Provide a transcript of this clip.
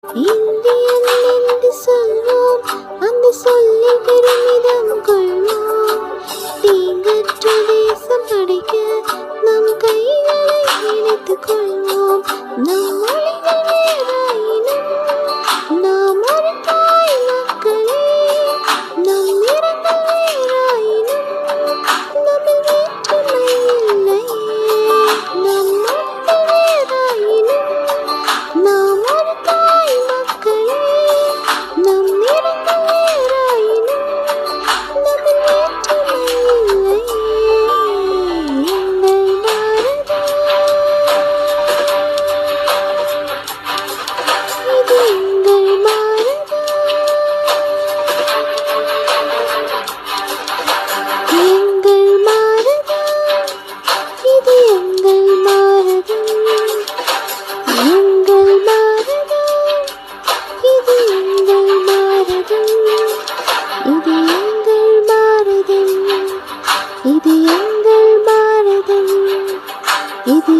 Indian என்று சொல்வோம், அந்த சொல்லில் பெருமிதம் கொள்வோம். தீங்கற்ற தேசம் படைக்க நம் கைகளை இணைத்துக் கொள்வோம். நம் மொழிகள் வேறாயினும் நாம் ஒரு தாய் மக்களே. நம் நிறங்கள் வேறாயினும் நம்மில் வேற்றுமை இல்லையே. நம் மொழிகள் வேறாயினும் நாம் ஒரு தாய் மக்களே. நம் நிறங்கள் வேறாயினும் நம்மில் வேற்றுமை இல்லையே. எங்கள் பாரதம் இது எங்கள் பாரதம். எங்கள் பாரதம் இது எங்கள் பாரதம். எங்கள் பாரதம் இது எங்கள் பாரதம். இது எங்கள் பாரதம். இது எங்கள் பாரதம். இது